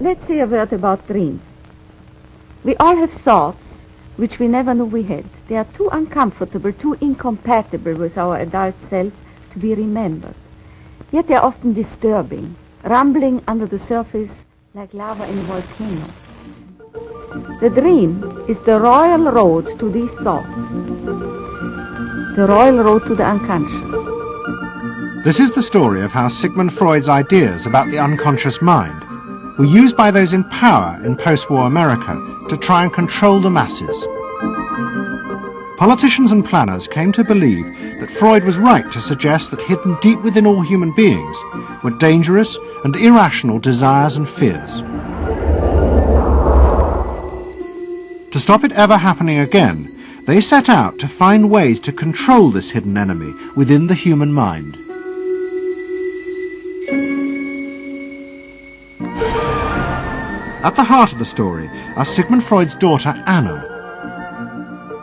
Let's say a word about dreams. We all have thoughts which we never knew we had. They are too uncomfortable, too incompatible with our adult self to be remembered. Yet they are often disturbing, rumbling under the surface like lava in a volcano. The dream is the royal road to these thoughts, the royal road to the unconscious. This is the story of how Sigmund Freud's ideas about the unconscious mind were used by those in power in post-war America to try and control the masses. Politicians and planners came to believe that Freud was right to suggest that hidden deep within all human beings were dangerous and irrational desires and fears. To stop it ever happening again, they set out to find ways to control this hidden enemy within the human mind. At the heart of the story are Sigmund Freud's daughter Anna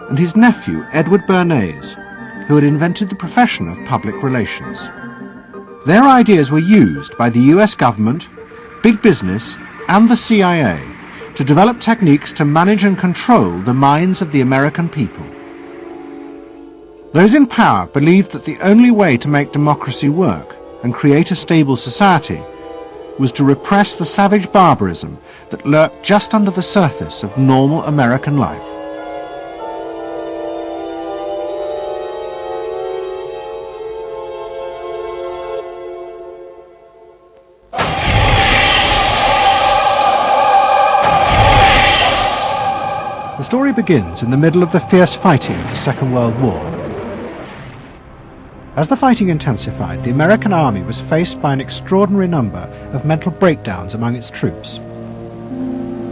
and his nephew Edward Bernays, who had invented the profession of public relations. Their ideas were used by the US government, big business and the CIA to develop techniques to manage and control the minds of the American people. Those in power believed that the only way to make democracy work and create a stable society was to repress the savage barbarism that lurked just under the surface of normal American life. The story begins in the middle of the fierce fighting of the Second World War. As the fighting intensified, the American army was faced by an extraordinary number of mental breakdowns among its troops.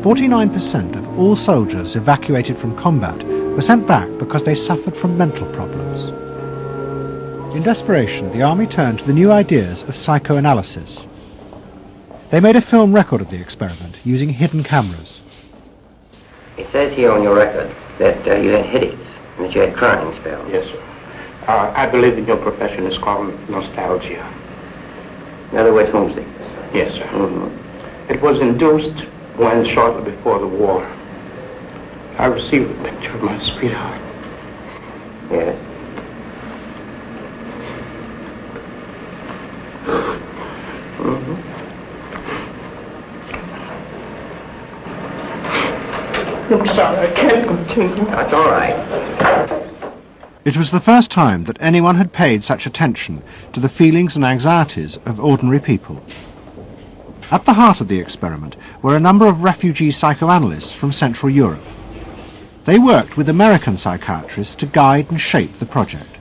49% of all soldiers evacuated from combat were sent back because they suffered from mental problems. In desperation, the army turned to the new ideas of psychoanalysis. They made a film record of the experiment using hidden cameras. It says here on your record that you had headaches and that you had crying spells. Yes, sir. I believe in your profession is called nostalgia. In other words, homesickness. Yes, sir. Mm-hmm. It was induced when, shortly before the war, I received a picture of my sweetheart. Yes. Mm-hmm. I'm sorry, I can't continue. That's all right. It was the first time that anyone had paid such attention to the feelings and anxieties of ordinary people. At the heart of the experiment were a number of refugee psychoanalysts from Central Europe. They worked with American psychiatrists to guide and shape the project.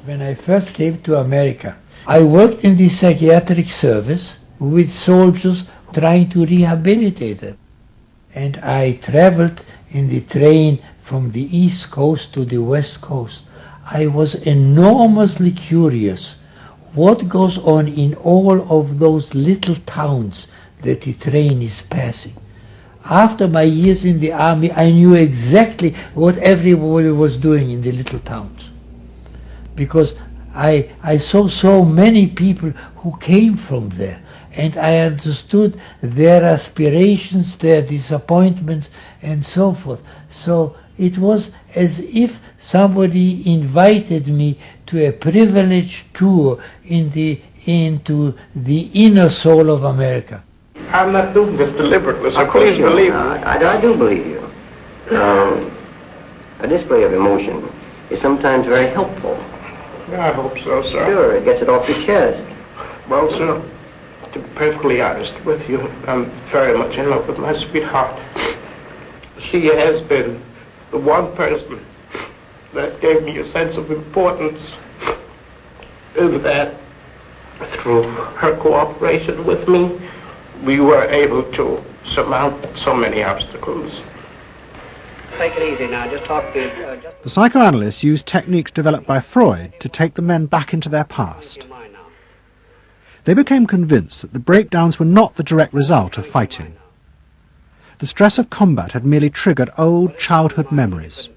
When I first came to America, I worked in the psychiatric service with soldiers trying to rehabilitate them. And I traveled in the train from the East Coast to the West Coast. I was enormously curious what goes on in all of those little towns that the train is passing. After my years in the army, I knew exactly what everybody was doing in the little towns, because I saw so many people who came from there, and I understood their aspirations, their disappointments, and so forth. So it was as if somebody invited me to a privileged tour into the inner soul of America. I'm not doing this deliberately, so please believe me. I do believe you. A display of emotion is sometimes very helpful. I hope so, sir. Sure, it gets it off your chest. Well, sir, to be perfectly honest with you, I'm very much in love with my sweetheart. She has been the one person that gave me a sense of importance, and that through her cooperation with me, we were able to surmount so many obstacles. Take it easy now, just talk to... The psychoanalysts used techniques developed by Freud to take the men back into their past. They became convinced that the breakdowns were not the direct result of fighting. The stress of combat had merely triggered old childhood memories.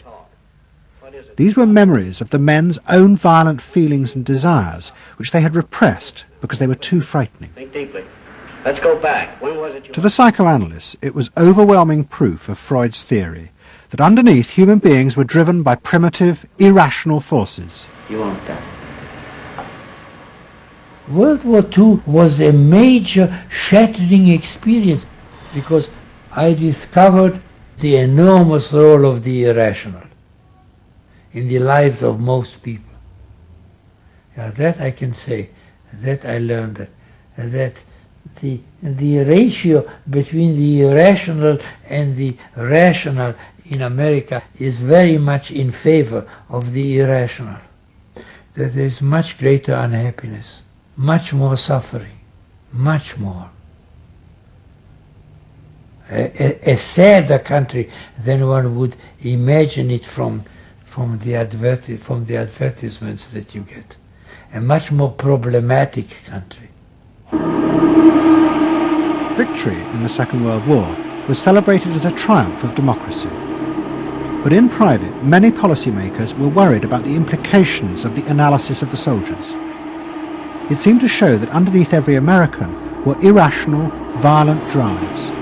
These were memories of the men's own violent feelings and desires, which they had repressed because they were too frightening. Think deeply. Let's go back. When was it you... To the psychoanalysts, it was overwhelming proof of Freud's theory that underneath human beings were driven by primitive, irrational forces. You won't die. World War II was a major shattering experience because I discovered the enormous role of the irrational in the lives of most people. Yeah, that I can say, that I learned that the ratio between the irrational and the rational in America is very much in favor of the irrational. That there is much greater unhappiness, much more suffering, much more. A sadder country than one would imagine it from the advertisements that you get. A much more problematic country. Victory in the Second World War was celebrated as a triumph of democracy. But in private, many policymakers were worried about the implications of the analysis of the soldiers. It seemed to show that underneath every American were irrational, violent drives.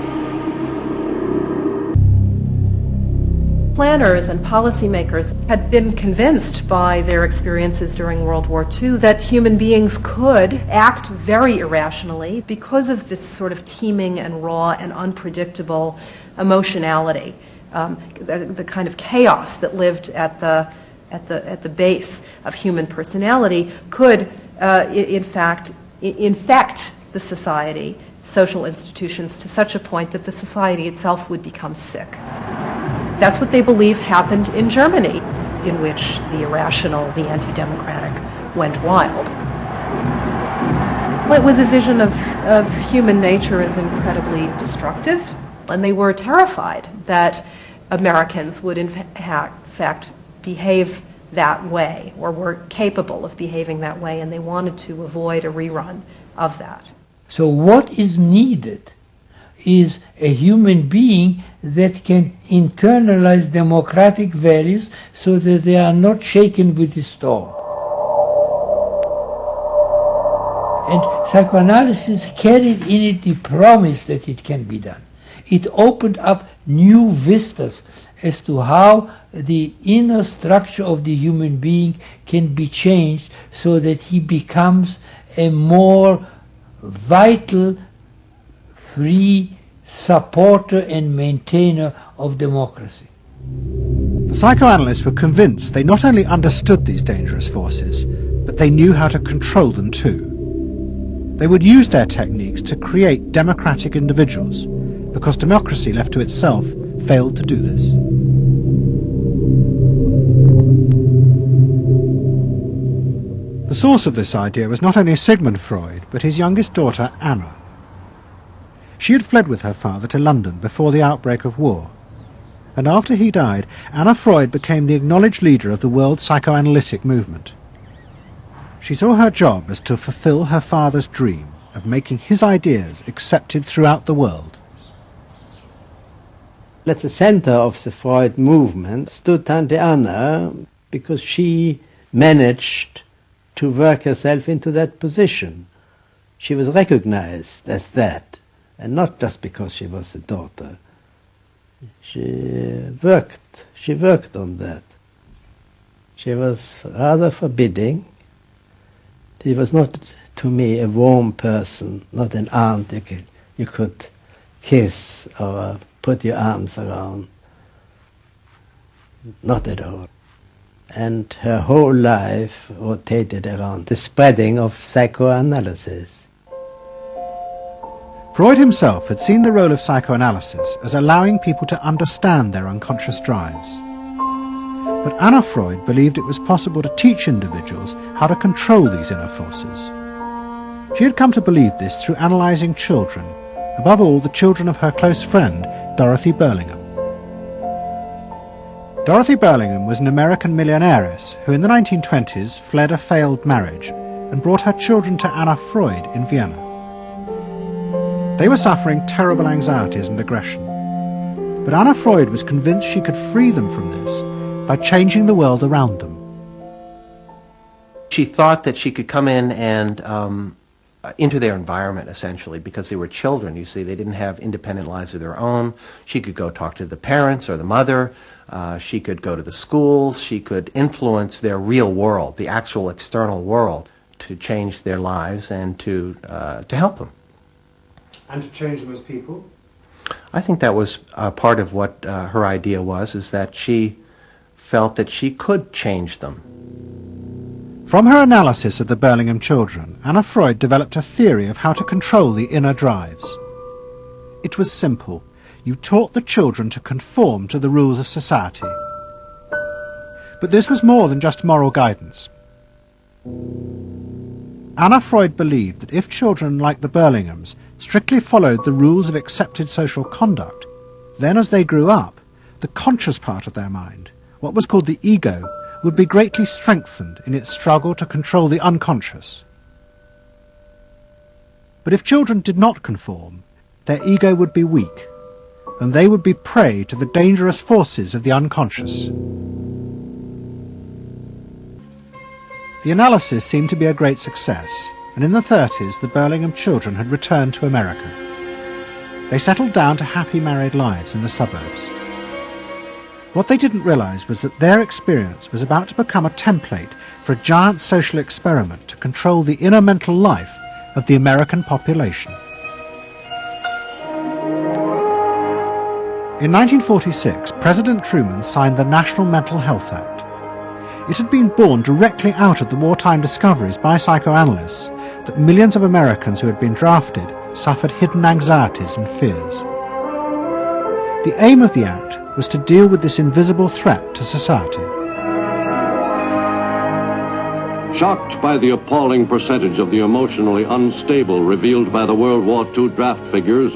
Planners and policymakers had been convinced by their experiences during World War II that human beings could act very irrationally because of this sort of teeming and raw and unpredictable emotionality, the kind of chaos that lived at the base of human personality could, in fact, infect the society, social institutions, to such a point that the society itself would become sick. That's what they believe happened in Germany, in which the irrational, the anti-democratic, went wild. It was a vision of human nature as incredibly destructive, and they were terrified that Americans would in fact behave that way, or were capable of behaving that way, and they wanted to avoid a rerun of that. So what is needed is a human being that can internalize democratic values so that they are not shaken with the storm. And psychoanalysis carried in it the promise that it can be done. It opened up new vistas as to how the inner structure of the human being can be changed so that he becomes a more vital, free supporter and maintainer of democracy. The psychoanalysts were convinced they not only understood these dangerous forces, but they knew how to control them too. They would use their techniques to create democratic individuals, because democracy left to itself failed to do this. The source of this idea was not only Sigmund Freud, but his youngest daughter, Anna. She had fled with her father to London before the outbreak of war, and after he died, Anna Freud became the acknowledged leader of the world psychoanalytic movement. She saw her job as to fulfill her father's dream of making his ideas accepted throughout the world. At the center of the Freud movement stood Tante Anna, because she managed to work herself into that position. She was recognized as that, and not just because she was a daughter. She worked on that. She was rather forbidding. She was not, to me, a warm person, not an aunt you could kiss or put your arms around. Not at all. And her whole life rotated around the spreading of psychoanalysis. Freud himself had seen the role of psychoanalysis as allowing people to understand their unconscious drives. But Anna Freud believed it was possible to teach individuals how to control these inner forces. She had come to believe this through analysing children, above all the children of her close friend, Dorothy Burlingham. Dorothy Burlingham was an American millionairess who in the 1920s fled a failed marriage and brought her children to Anna Freud in Vienna. They were suffering terrible anxieties and aggression, but Anna Freud was convinced she could free them from this by changing the world around them. She thought that she could come in and into their environment, essentially, because they were children. You see, they didn't have independent lives of their own. She could go talk to the parents or the mother. She could go to the schools. She could influence their real world, the actual external world, to change their lives and to help them. And to change them as people? I think that was part of what her idea was, is that she felt that she could change them. From her analysis of the Birmingham children, Anna Freud developed a theory of how to control the inner drives. It was simple. You taught the children to conform to the rules of society. But this was more than just moral guidance. Anna Freud believed that if children like the Burlinghams strictly followed the rules of accepted social conduct, then as they grew up, the conscious part of their mind, what was called the ego, would be greatly strengthened in its struggle to control the unconscious. But if children did not conform, their ego would be weak, and they would be prey to the dangerous forces of the unconscious. The analysis seemed to be a great success, and in the 30s the Burlingham children had returned to America. They settled down to happy married lives in the suburbs. What they didn't realize was that their experience was about to become a template for a giant social experiment to control the inner mental life of the American population. In 1946, President Truman signed the National Mental Health Act. It had been born directly out of the wartime discoveries by psychoanalysts that millions of Americans who had been drafted suffered hidden anxieties and fears. The aim of the Act was to deal with this invisible threat to society. Shocked by the appalling percentage of the emotionally unstable revealed by the World War II draft figures,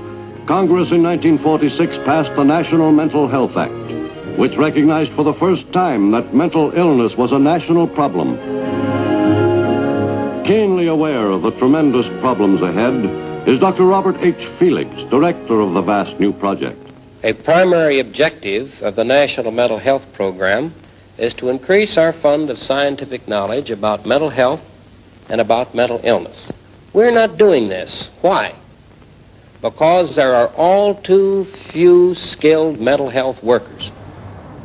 Congress in 1946 passed the National Mental Health Act, which recognized for the first time that mental illness was a national problem. Keenly aware of the tremendous problems ahead is Dr. Robert H. Felix, director of the vast new project. A primary objective of the National Mental Health Program is to increase our fund of scientific knowledge about mental health and about mental illness. We're not doing this. Why? Because there are all too few skilled mental health workers.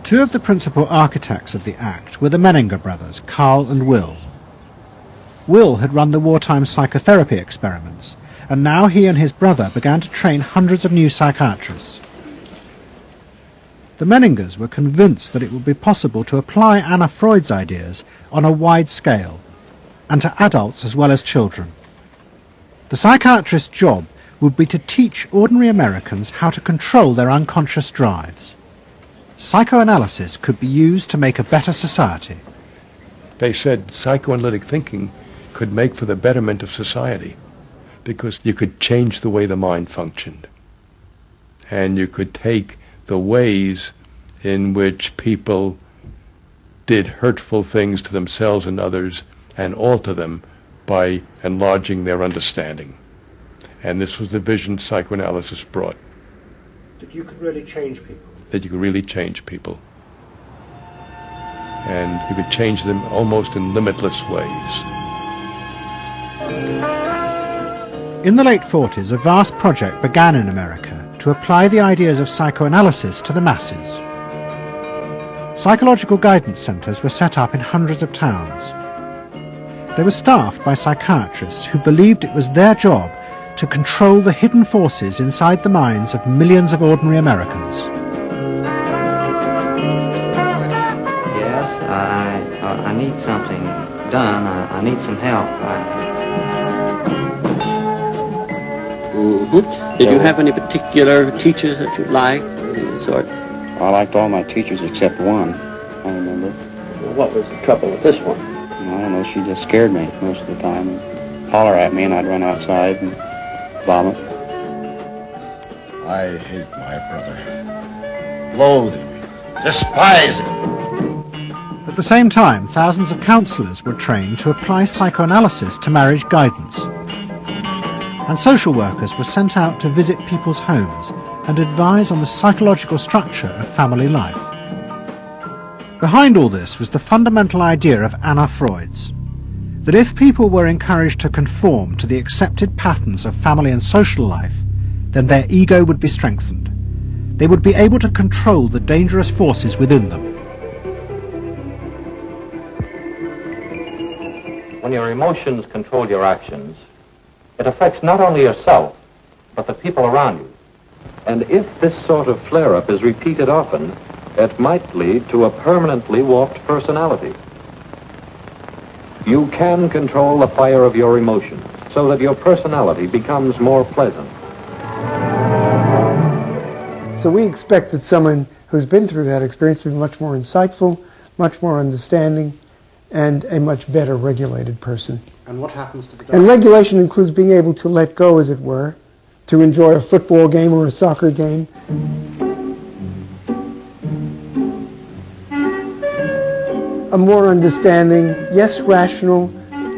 Two of the principal architects of the Act were the Menninger brothers, Carl and Will. Will had run the wartime psychotherapy experiments, and now he and his brother began to train hundreds of new psychiatrists. The Menningers were convinced that it would be possible to apply Anna Freud's ideas on a wide scale, and to adults as well as children. The psychiatrist's job would be to teach ordinary Americans how to control their unconscious drives. Psychoanalysis could be used to make a better society. They said psychoanalytic thinking could make for the betterment of society, because you could change the way the mind functioned, and you could take the ways in which people did hurtful things to themselves and others and alter them by enlarging their understanding. And this was the vision psychoanalysis brought. That you could really change people. That you could really change people. And you could change them almost in limitless ways. In the late 40s, a vast project began in America to apply the ideas of psychoanalysis to the masses. Psychological guidance centres were set up in hundreds of towns. They were staffed by psychiatrists who believed it was their job to control the hidden forces inside the minds of millions of ordinary Americans. Yes, I need something done. I need some help. Did you have any particular teachers that you liked, any sort? I liked all my teachers except one, I remember. Well, what was the trouble with this one? I don't know, she just scared me most of the time. Holler at me and I'd run outside and vomit. I hate my brother. Loathe him. Despise him. At the same time, thousands of counsellors were trained to apply psychoanalysis to marriage guidance. And social workers were sent out to visit people's homes and advise on the psychological structure of family life. Behind all this was the fundamental idea of Anna Freud's. that if people were encouraged to conform to the accepted patterns of family and social life, then their ego would be strengthened. They would be able to control the dangerous forces within them. When your emotions control your actions, it affects not only yourself, but the people around you. And if this sort of flare-up is repeated often, it might lead to a permanently warped personality. You can control the fire of your emotions so that your personality becomes more pleasant. So we expect that someone who's been through that experience will be much more insightful, much more understanding, and a much better regulated person. And what happens to the And regulation includes being able to let go, as it were, to enjoy a football game or a soccer game. A more understanding, yes, rational,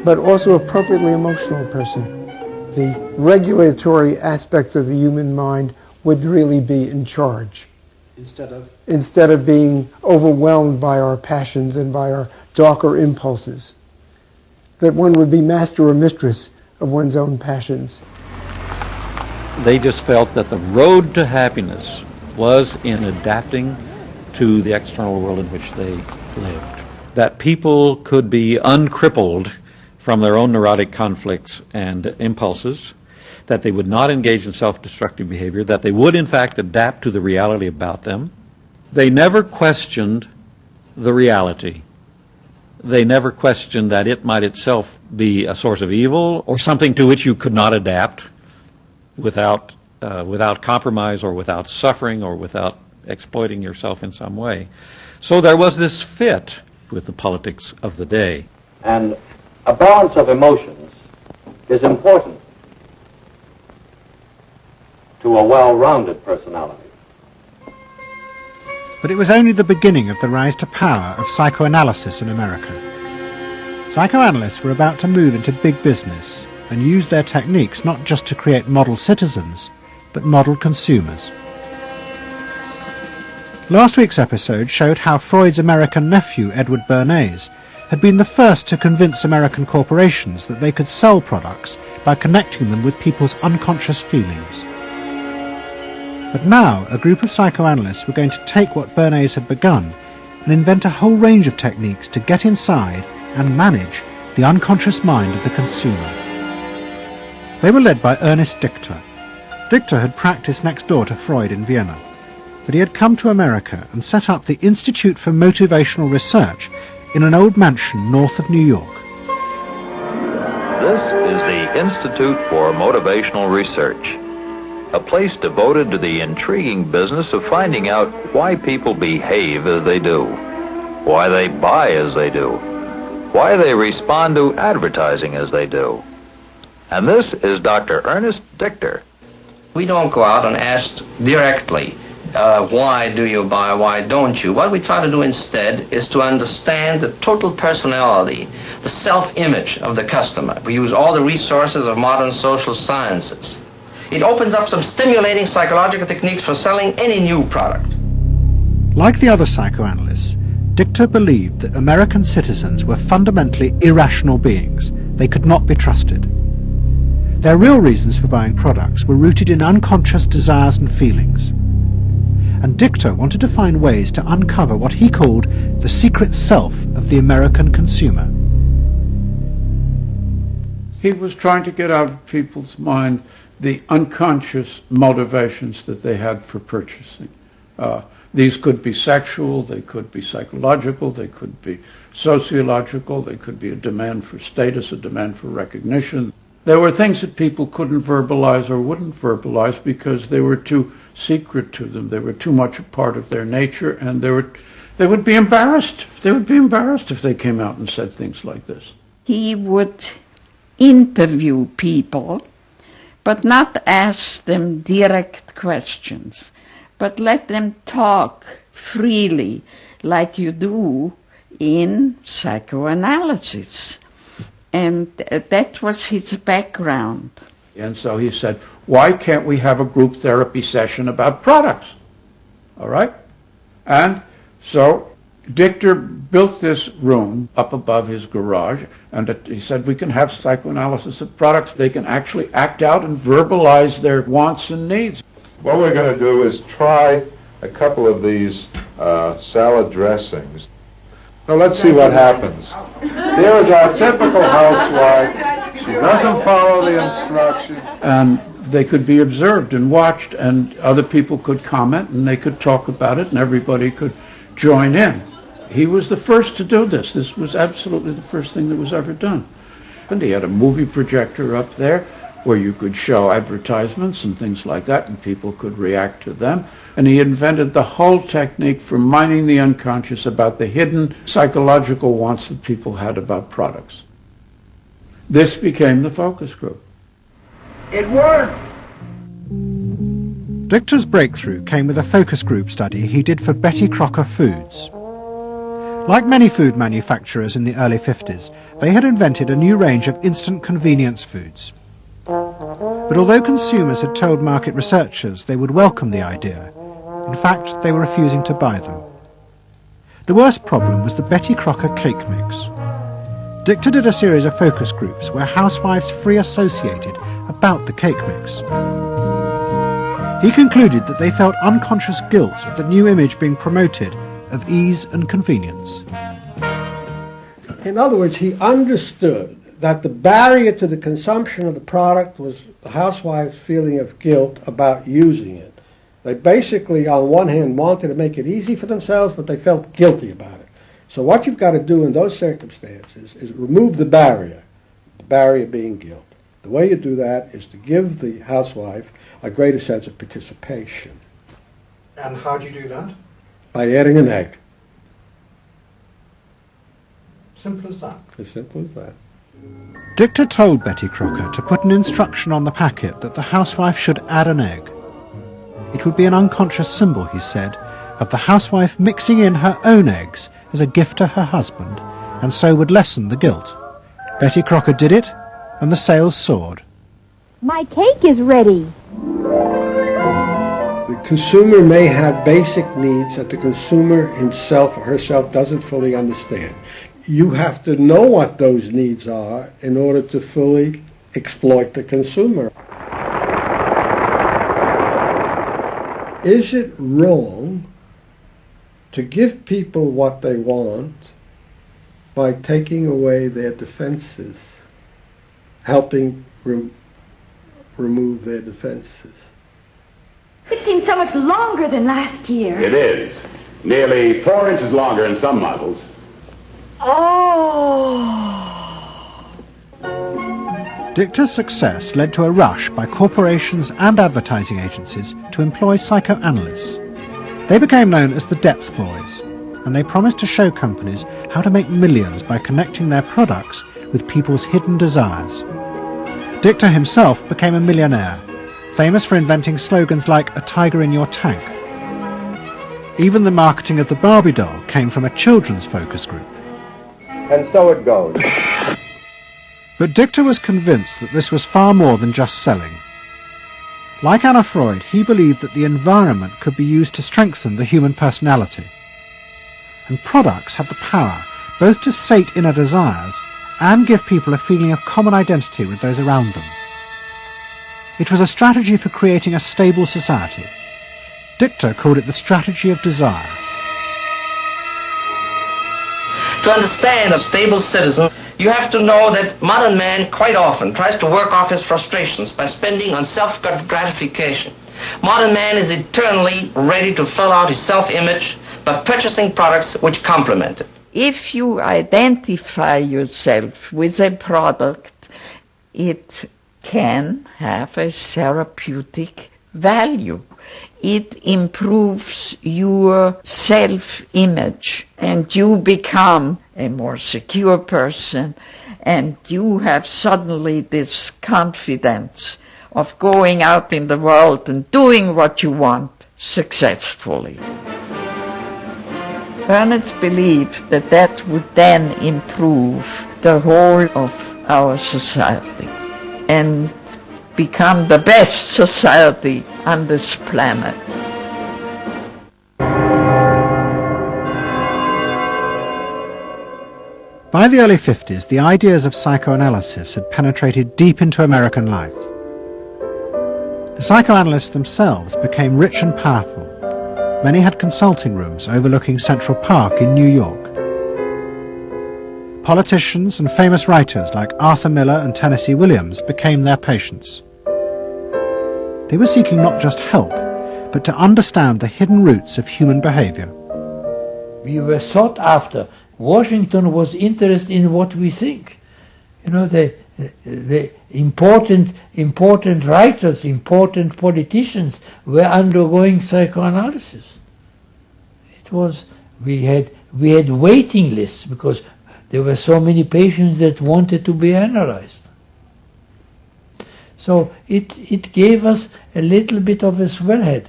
but also appropriately emotional person. The regulatory aspects of the human mind would really be in charge. Instead of being overwhelmed by our passions and by our darker impulses. That one would be master or mistress of one's own passions. They just felt that the road to happiness was in adapting to the external world in which they lived. That people could be uncrippled from their own neurotic conflicts and impulses, that they would not engage in self-destructive behavior, that they would in fact adapt to the reality about them. They never questioned the reality. They never questioned that it might itself be a source of evil or something to which you could not adapt without compromise or without suffering or without exploiting yourself in some way. So there was this fit with the politics of the day. And a balance of emotions is important to a well-rounded personality. But it was only the beginning of the rise to power of psychoanalysis in America. Psychoanalysts were about to move into big business and use their techniques not just to create model citizens, but model consumers. Last week's episode showed how Freud's American nephew, Edward Bernays, had been the first to convince American corporations that they could sell products by connecting them with people's unconscious feelings. But now, a group of psychoanalysts were going to take what Bernays had begun and invent a whole range of techniques to get inside and manage the unconscious mind of the consumer. They were led by Ernest Dichter. Dichter had practiced next door to Freud in Vienna, but he had come to America and set up the Institute for Motivational Research in an old mansion north of New York. This is the Institute for Motivational Research, a place devoted to the intriguing business of finding out why people behave as they do, why they buy as they do, why they respond to advertising as they do. And this is Dr. Ernest Dichter. We don't go out and ask directly, why do you buy, why don't you? What we try to do instead is to understand the total personality, the self-image of the customer. We use all the resources of modern social sciences. It opens up some stimulating psychological techniques for selling any new product. Like the other psychoanalysts, Dichter believed that American citizens were fundamentally irrational beings. They could not be trusted. Their real reasons for buying products were rooted in unconscious desires and feelings. And Dichter wanted to find ways to uncover what he called the secret self of the American consumer. He was trying to get out of people's mind the unconscious motivations that they had for purchasing. These could be sexual, they could be psychological, they could be sociological, they could be a demand for status, a demand for recognition. There were things that people couldn't verbalize or wouldn't verbalize because they were too secret to them. They were too much a part of their nature, and they would be embarrassed. They would be embarrassed if they came out and said things like this. He would interview people, but not ask them direct questions, but let them talk freely like you do in psychoanalysis. And that was his background. And so he said, why can't we have a group therapy session about products? All right? And so Dichter built this room up above his garage, and he said we can have psychoanalysis of products. They can actually act out and verbalize their wants and needs. What we're going to do is try a couple of these salad dressings. Now let's see what happens. Here is our typical housewife. She doesn't follow the instructions. And they could be observed and watched, and other people could comment, and they could talk about it, and everybody could join in. He was the first to do this. This was absolutely the first thing that was ever done. And he had a movie projector up there where you could show advertisements and things like that, and people could react to them. And he invented the whole technique for mining the unconscious about the hidden psychological wants that people had about products. This became the focus group. It worked! Dichter's breakthrough came with a focus group study he did for Betty Crocker Foods. Like many food manufacturers in the early 50s, they had invented a new range of instant convenience foods. But although consumers had told market researchers they would welcome the idea, in fact they were refusing to buy them. The worst problem was the Betty Crocker cake mix. Dichter did a series of focus groups where housewives free associated about the cake mix. He concluded that they felt unconscious guilt at the new image being promoted of ease and convenience. In other words, he understood that the barrier to the consumption of the product was the housewife's feeling of guilt about using it. They basically, on one hand, wanted to make it easy for themselves, but they felt guilty about it. So what you've got to do in those circumstances is remove the barrier being guilt. The way you do that is to give the housewife a greater sense of participation. And how do you do that? By adding an egg. Simple as that. As simple as that. Dichter told Betty Crocker to put an instruction on the packet that the housewife should add an egg. It would be an unconscious symbol, he said, of the housewife mixing in her own eggs as a gift to her husband, and so would lessen the guilt. Betty Crocker did it, and the sales soared. My cake is ready. The consumer may have basic needs that the consumer himself or herself doesn't fully understand. You have to know what those needs are in order to fully exploit the consumer. Is it wrong to give people what they want by taking away their defenses, helping remove their defenses? It seems so much longer than last year. It is. Nearly 4 inches longer in some models. Oh! Dichter's success led to a rush by corporations and advertising agencies to employ psychoanalysts. They became known as the Depth Boys, and they promised to show companies how to make millions by connecting their products with people's hidden desires. Dichter himself became a millionaire, famous for inventing slogans like "A tiger in your tank." Even the marketing of the Barbie doll came from a children's focus group. And so it goes. But Dichter was convinced that this was far more than just selling. Like Anna Freud, he believed that the environment could be used to strengthen the human personality. And products had the power both to sate inner desires and give people a feeling of common identity with those around them. It was a strategy for creating a stable society. Dichter called it the strategy of desire. To understand a stable citizen, you have to know that modern man quite often tries to work off his frustrations by spending on self-gratification. Modern man is eternally ready to fill out his self-image by purchasing products which complement it. If you identify yourself with a product, it can have a therapeutic value. It improves your self-image, and you become a more secure person, and you have suddenly this confidence of going out in the world and doing what you want successfully. Ernest believed that that would then improve the whole of our society and become the best society on this planet. By the early 50s, the ideas of psychoanalysis had penetrated deep into American life. The psychoanalysts themselves became rich and powerful. Many had consulting rooms overlooking Central Park in New York. Politicians and famous writers like Arthur Miller and Tennessee Williams became their patients. They were seeking not just help, but to understand the hidden roots of human behavior. We were sought after. Washington was interested in what we think. You know, the important writers, important politicians were undergoing psychoanalysis. It was, we had waiting lists because there were so many patients that wanted to be analyzed. So it gave us a little bit of a swellhead.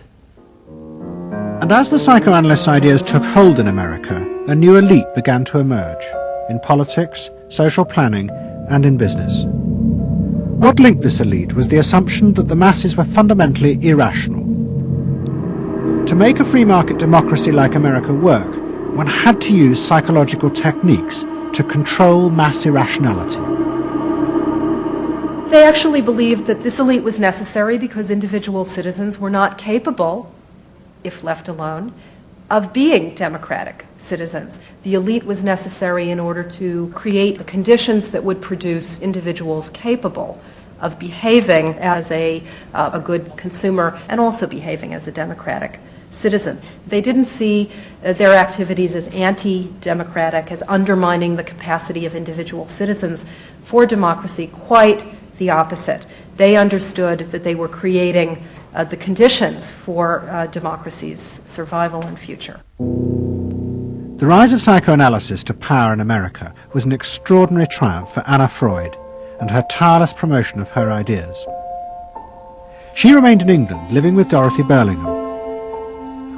And as the psychoanalysts' ideas took hold in America, a new elite began to emerge, in politics, social planning, and in business. What linked this elite was the assumption that the masses were fundamentally irrational. To make a free market democracy like America work, one had to use psychological techniques to control mass irrationality. They actually believed that this elite was necessary because individual citizens were not capable, if left alone, of being democratic citizens. The elite was necessary in order to create the conditions that would produce individuals capable of behaving as a good consumer and also behaving as a democratic citizen. They didn't see their activities as anti-democratic, as undermining the capacity of individual citizens for democracy. Quite the opposite. They understood that they were creating the conditions for democracy's survival and future. The rise of psychoanalysis to power in America was an extraordinary triumph for Anna Freud and her tireless promotion of her ideas. She remained in England, living with Dorothy Burlingham.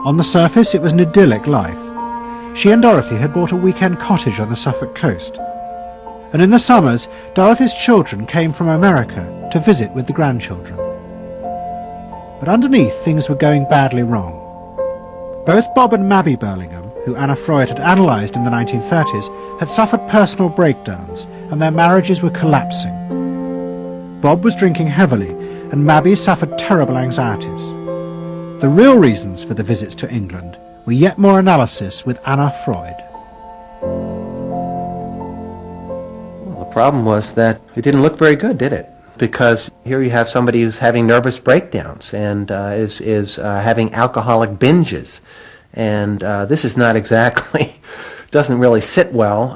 On the surface, it was an idyllic life. She and Dorothy had bought a weekend cottage on the Suffolk coast. And in the summers, Dorothy's children came from America to visit with the grandchildren. But underneath, things were going badly wrong. Both Bob and Mabby Burlingham, who Anna Freud had analysed in the 1930s, had suffered personal breakdowns, and their marriages were collapsing. Bob was drinking heavily, and Mabby suffered terrible anxieties. The real reasons for the visits to England were yet more analysis with Anna Freud. Well, the problem was that it didn't look very good, did it? Because here you have somebody who's having nervous breakdowns and is having alcoholic binges. And this is not exactly, doesn't really sit well.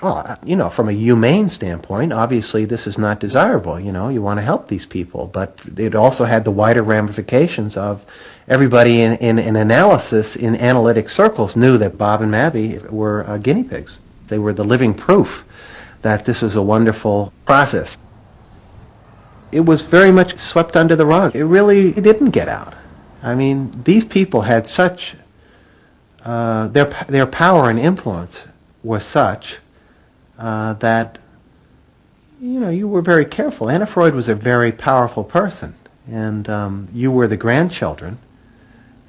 Well, you know, from a humane standpoint, obviously this is not desirable. You know, you want to help these people. But it also had the wider ramifications of everybody in analysis, in analytic circles, knew that Bob and Mabby were guinea pigs. They were the living proof that this was a wonderful process. It was very much swept under the rug. It didn't get out. I mean, these people had such, their power and influence was such that, you know, you were very careful. Anna Freud was a very powerful person, and you were the grandchildren,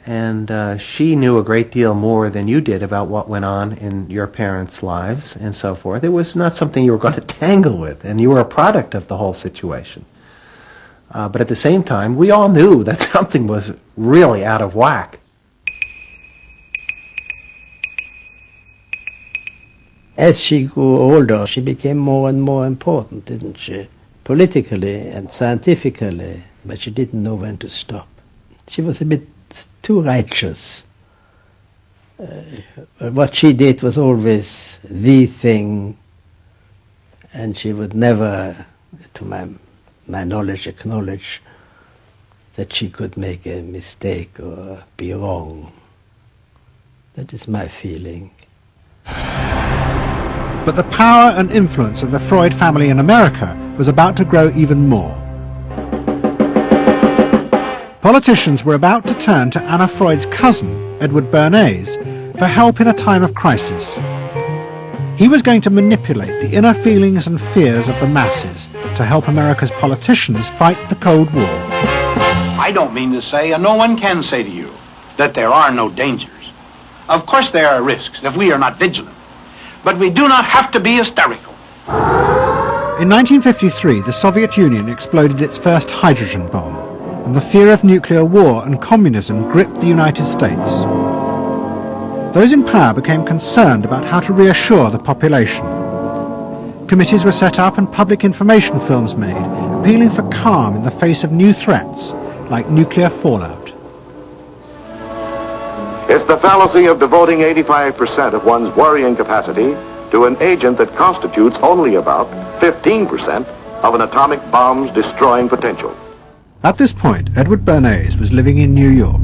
and she knew a great deal more than you did about what went on in your parents' lives and so forth. It was not something you were going to tangle with, and you were a product of the whole situation. But at the same time, we all knew that something was really out of whack. As she grew older, she became more and more important, didn't she? Politically and scientifically, but she didn't know when to stop. She was a bit too righteous. What she did was always the thing, and she would never, to my knowledge, acknowledge that she could make a mistake or be wrong. That is my feeling. But the power and influence of the Freud family in America was about to grow even more. Politicians were about to turn to Anna Freud's cousin, Edward Bernays, for help in a time of crisis. He was going to manipulate the inner feelings and fears of the masses to help America's politicians fight the Cold War. I don't mean to say, and no one can say to you, that there are no dangers. Of course there are risks if we are not vigilant. but we do not have to be hysterical. In 1953, the Soviet Union exploded its first hydrogen bomb, and the fear of nuclear war and communism gripped the United States. Those in power became concerned about how to reassure the population. Committees were set up and public information films made, appealing for calm in the face of new threats, like nuclear fallout. It's the fallacy of devoting 85% of one's worrying capacity to an agent that constitutes only about 15% of an atomic bomb's destroying potential. At this point, Edward Bernays was living in New York.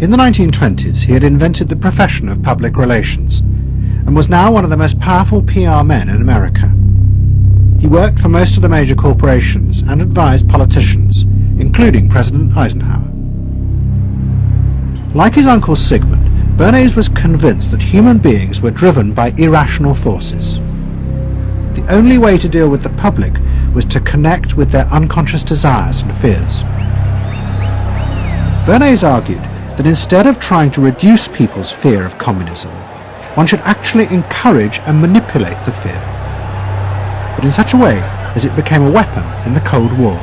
In the 1920s, he had invented the profession of public relations and was now one of the most powerful PR men in America. He worked for most of the major corporations and advised politicians, including President Eisenhower. Like his uncle Sigmund, Bernays was convinced that human beings were driven by irrational forces. The only way to deal with the public was to connect with their unconscious desires and fears. Bernays argued that instead of trying to reduce people's fear of communism, one should actually encourage and manipulate the fear, but in such a way as it became a weapon in the Cold War.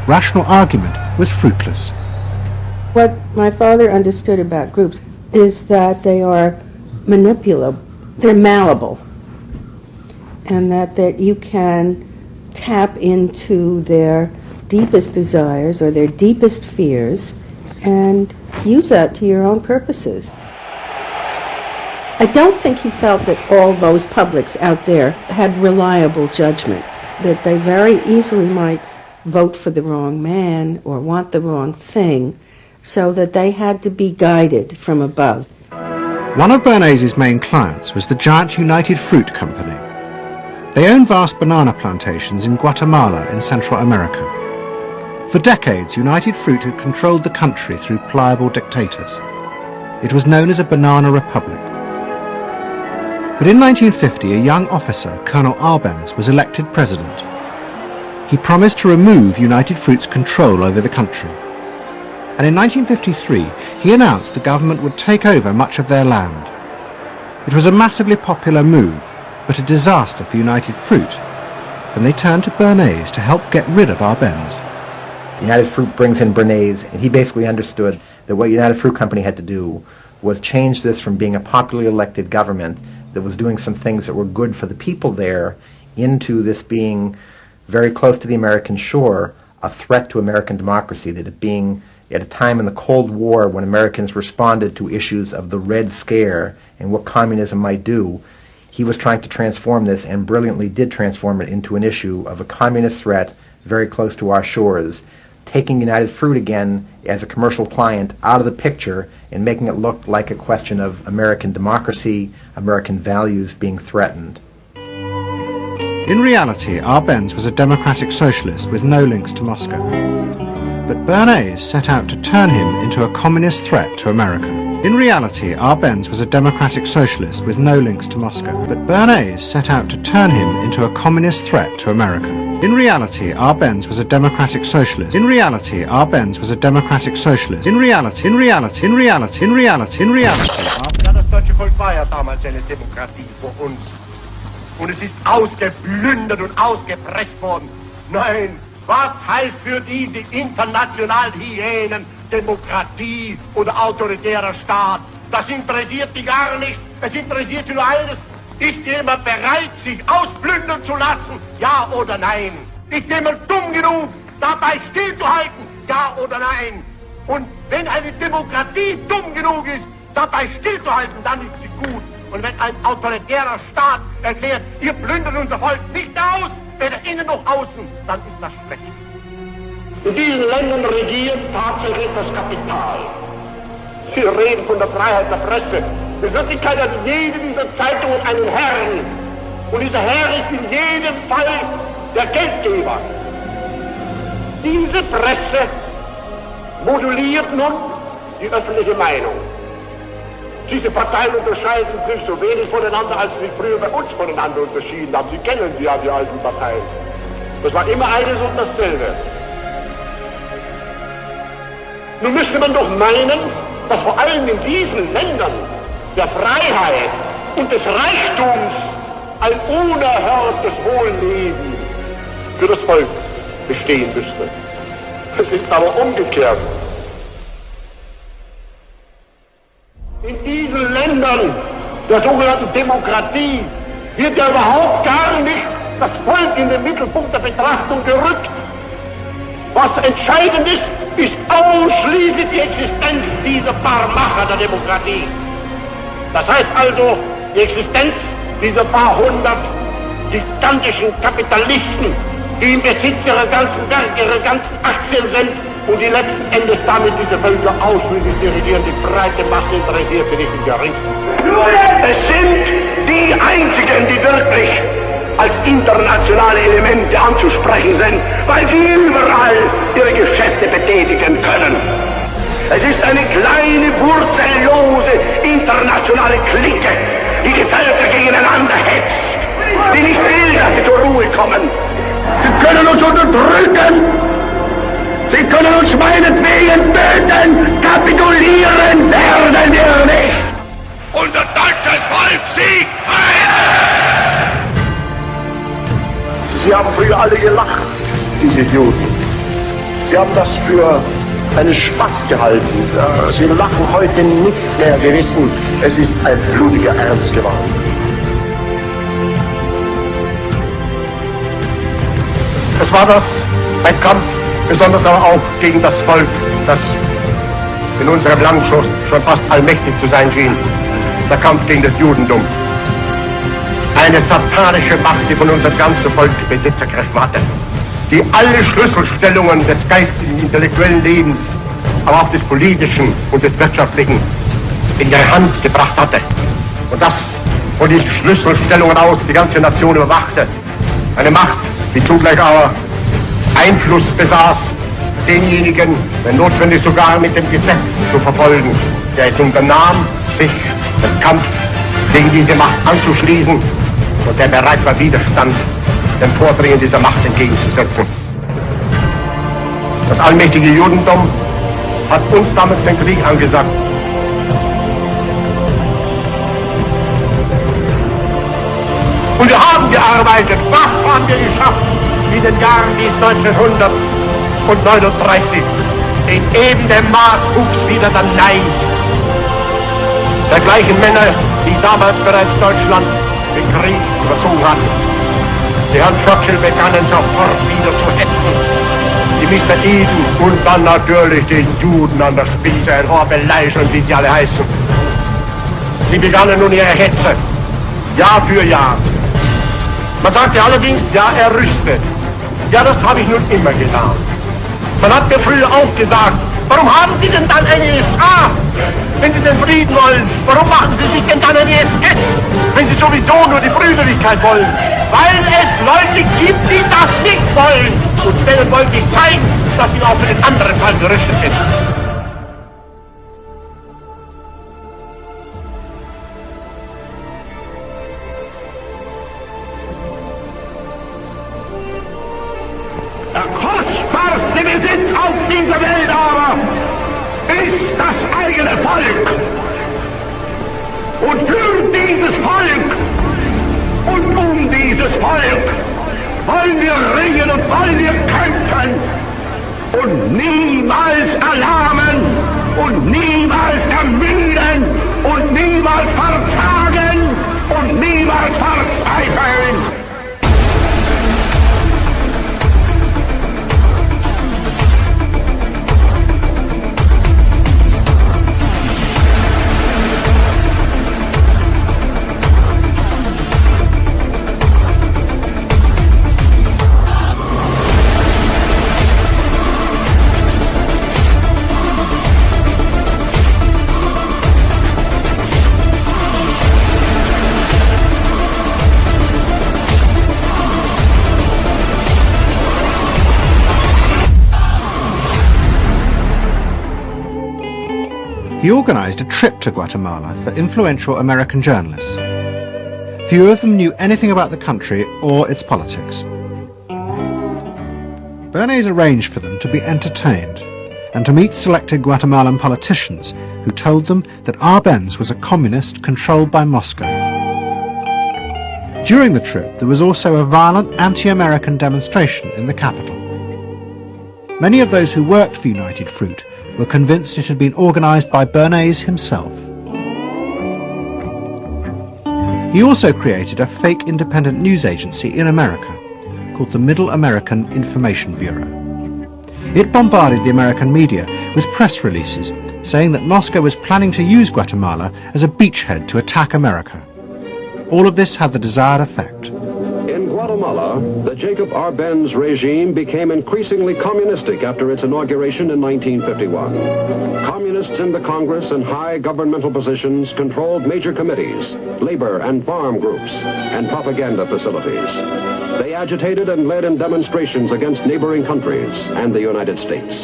Rational argument was fruitless. What my father understood about groups is that they are manipulable, they're malleable, and that you can tap into their deepest desires or their deepest fears and use that to your own purposes. I don't think he felt that all those publics out there had reliable judgment, that they very easily might vote for the wrong man or want the wrong thing, so that they had to be guided from above. One of Bernays' main clients was the giant United Fruit Company. They owned vast banana plantations in Guatemala in Central America. For decades, United Fruit had controlled the country through pliable dictators. It was known as a banana republic. But in 1950, a young officer, Colonel Arbenz, was elected president. He promised to remove United Fruit's control over the country. And in 1953, he announced the government would take over much of their land. It was a massively popular move, but a disaster for United Fruit, and they turned to Bernays to help get rid of Arbenz. United Fruit brings in Bernays, and he basically understood that what United Fruit Company had to do was change this from being a popularly elected government that was doing some things that were good for the people there into this being very close to the American shore, a threat to American democracy, that it being at a time in the Cold War when Americans responded to issues of the Red Scare and what communism might do, he was trying to transform this, and brilliantly did transform it into an issue of a communist threat very close to our shores, taking United Fruit again as a commercial client out of the picture and making it look like a question of American democracy, American values being threatened. In reality, Arbenz was a democratic socialist with no links to Moscow. But Bernays set out to turn him into a communist threat to America. In reality, Arbenz was a democratic socialist with no links to Moscow. But Bernays set out to turn him into a communist threat to America. In reality, Arbenz was a democratic socialist. In reality, Arbenz was a democratic socialist. In reality. Ja, das deutsche Volk war ja damals eine Demokratie vor uns. Und es ist ausgeplündert und ausgepresst worden. Nein, was heißt für die internationalen Hyänen Demokratie oder autoritärer Staat? Das interessiert die gar nicht. Es interessiert sie nur eines. Ist jemand bereit, sich ausplündern zu lassen? Ja oder nein? Ist jemand dumm genug, dabei stillzuhalten? Ja oder nein? Und wenn eine Demokratie dumm genug ist, dabei stillzuhalten, dann ist sie gut. Und wenn ein autoritärer Staat erklärt, ihr plündert unser Volk nicht aus, weder innen noch außen, dann ist das schlecht. In diesen Ländern regiert tatsächlich das Kapital. Sie reden von der Freiheit der Presse. In Wirklichkeit hat jede dieser Zeitungen einen Herrn. Und dieser Herr ist in jedem Fall der Geldgeber. Diese Presse moduliert nun die öffentliche Meinung. Diese Parteien unterscheiden sich so wenig voneinander, als sie sich früher bei uns voneinander unterschieden haben. Sie kennen sie ja, die alten Parteien. Das war immer eines und dasselbe. Nun müsste man doch meinen, dass vor allem in diesen Ländern der Freiheit und des Reichtums ein unerhörtes Wohlleben für das Volk bestehen müsste. Es ist aber umgekehrt. In diesen Ländern der sogenannten Demokratie wird ja überhaupt gar nicht das Volk in den Mittelpunkt der Betrachtung gerückt. Was entscheidend ist, ist ausschließlich die Existenz dieser paar Macher der Demokratie. Das heißt also, die Existenz dieser paar hundert gigantischen Kapitalisten, die im Besitz ihrer ganzen Werke, ihrer ganzen Aktien sind und die letzten Endes damit diese Völker ausschließlich dirigieren. Die breite Masse interessiert sie nicht im geringsten. Es sind die Einzigen, die wirklich als internationale Elemente anzusprechen sind, weil sie überall ihre Geschäfte betätigen können. Es ist eine kleine, wurzellose, internationale Clique, die die Völker gegeneinander hetzt, die nicht will, dass sie zur Ruhe kommen. Sie können uns unterdrücken! Sie können uns meinetwegen töten! Kapitulieren werden wir nicht! Unser deutsches Volk siegt heil! Sie haben früher alle gelacht, diese Juden. Sie haben das für einen Spaß gehalten. Sie lachen heute nicht mehr. Sie wissen, es ist ein blutiger Ernst geworden. Es war das ein Kampf, besonders aber auch gegen das Volk, das in unserem Land schon fast allmächtig zu sein schien. Der Kampf gegen das Judentum. Eine satanische Macht, die von unserem ganzen Volk Besitz ergriffen hatte, die alle Schlüsselstellungen des geistigen, intellektuellen Lebens, aber auch des politischen und des wirtschaftlichen in ihre Hand gebracht hatte. Und das von diesen Schlüsselstellungen aus die ganze Nation überwachte. Eine Macht, die zugleich aber Einfluss besaß, denjenigen, wenn notwendig sogar mit dem Gesetz zu verfolgen, der es unternahm, sich dem Kampf gegen diese Macht anzuschließen und der bereit war, Widerstand dem Vordringen dieser Macht entgegenzusetzen. Das allmächtige Judentum hat uns damals den Krieg angesagt. Und wir haben gearbeitet. Was haben wir geschafft in den Jahren bis 1939? In eben dem Maß wuchs wieder der Neid der gleichen Männer, die damals bereits Deutschland den Krieg überzogen hatten. Die Herrn Churchill begannen sofort wieder zu hetzen. Die Mr. Eden und dann natürlich den Juden an der Spitze, ein Horbelei und wie die alle heißen. Sie begannen nun ihre Hetze, Jahr für Jahr. Man sagte allerdings, ja, er rüstet. Ja, das habe ich nun immer getan. Man hat mir früher auch gesagt, warum haben Sie denn dann eine SA, wenn Sie den Frieden wollen? Warum machen Sie sich denn dann eine SS, wenn Sie sowieso nur die Brüderlichkeit wollen? Weil es Leute gibt, die das nicht wollen. Und denen wollte ich zeigen, dass sie auch für den anderen Fall gerüstet sind. Der kostbarste Besitz auf dieser Welt aber ist das eigene Volk. Und für dieses Volk und um dieses Volk wollen wir ringen und wollen wir kämpfen und niemals erlahmen und niemals ermüden und niemals verzagen und niemals verzweifeln. He organized a trip to Guatemala for influential American journalists. Few of them knew anything about the country or its politics. Bernays arranged for them to be entertained and to meet selected Guatemalan politicians who told them that Arbenz was a communist controlled by Moscow. During the trip, there was also a violent anti-American demonstration in the capital. Many of those who worked for United Fruit were convinced it had been organised by Bernays himself. He also created a fake independent news agency in America called the Middle American Information Bureau. It bombarded the American media with press releases saying that Moscow was planning to use Guatemala as a beachhead to attack America. All of this had the desired effect. In Guatemala, the Jacob Arbenz regime became increasingly communistic after its inauguration in 1951. Communists in the Congress and high governmental positions controlled major committees, labor and farm groups, and propaganda facilities. They agitated and led in demonstrations against neighboring countries and the United States.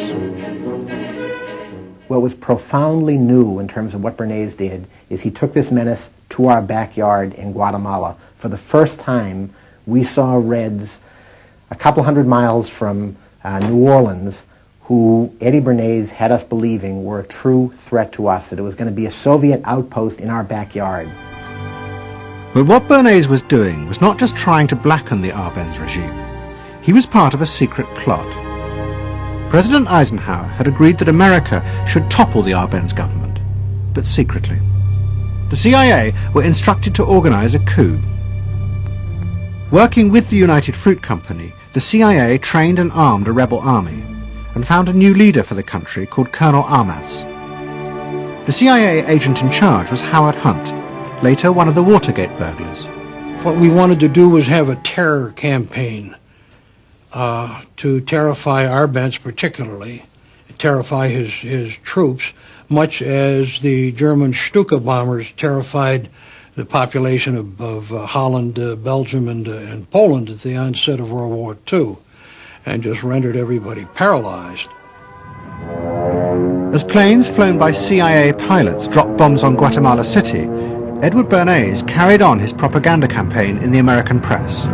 What was profoundly new in terms of what Bernays did is he took this menace to our backyard in Guatemala. For the first time, we saw Reds a couple hundred miles from New Orleans who Eddie Bernays had us believing were a true threat to us, that it was going to be a Soviet outpost in our backyard. But what Bernays was doing was not just trying to blacken the Arbenz regime. He was part of a secret plot. President Eisenhower had agreed that America should topple the Arbenz government, but secretly. The CIA were instructed to organize a coup. Working with the United Fruit Company, the CIA trained and armed a rebel army and found a new leader for the country called Colonel Armas. The CIA agent in charge was Howard Hunt, later one of the Watergate burglars. What we wanted to do was have a terror campaign to terrify Arbenz particularly, terrify his troops, much as the German Stuka bombers terrified the population of Holland, Belgium, and Poland at the onset of World War II, and just rendered everybody paralyzed. As planes flown by CIA pilots dropped bombs on Guatemala City, Edward Bernays carried on his propaganda campaign in the American press.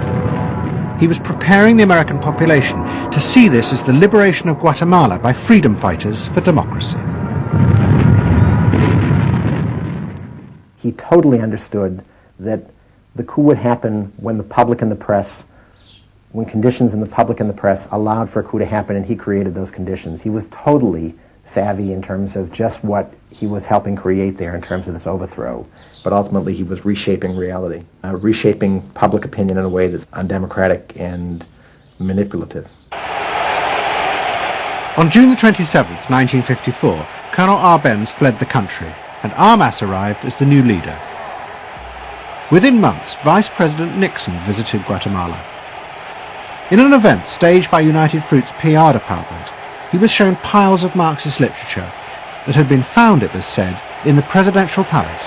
He was preparing the American population to see this as the liberation of Guatemala by freedom fighters for democracy. He totally understood that the coup would happen when the public and the press, when conditions in the public and the press allowed for a coup to happen, and he created those conditions. He was totally savvy in terms of just what he was helping create there in terms of this overthrow. But ultimately he was reshaping reality, reshaping public opinion in a way that's undemocratic and manipulative. On June the 27th, 1954, Colonel Arbenz fled the country, and Armas arrived as the new leader. Within months, Vice President Nixon visited Guatemala. In an event staged by United Fruit's PR department, he was shown piles of Marxist literature that had been found, it was said, in the presidential palace.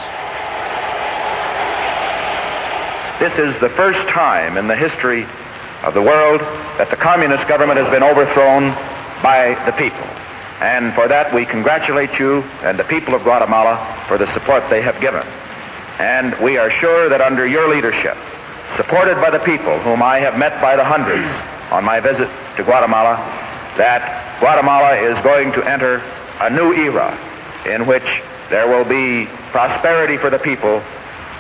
This is the first time in the history of the world that the communist government has been overthrown by the people. And for that we congratulate you and the people of Guatemala for the support they have given. And we are sure that under your leadership, supported by the people whom I have met by the hundreds on my visit to Guatemala, that Guatemala is going to enter a new era in which there will be prosperity for the people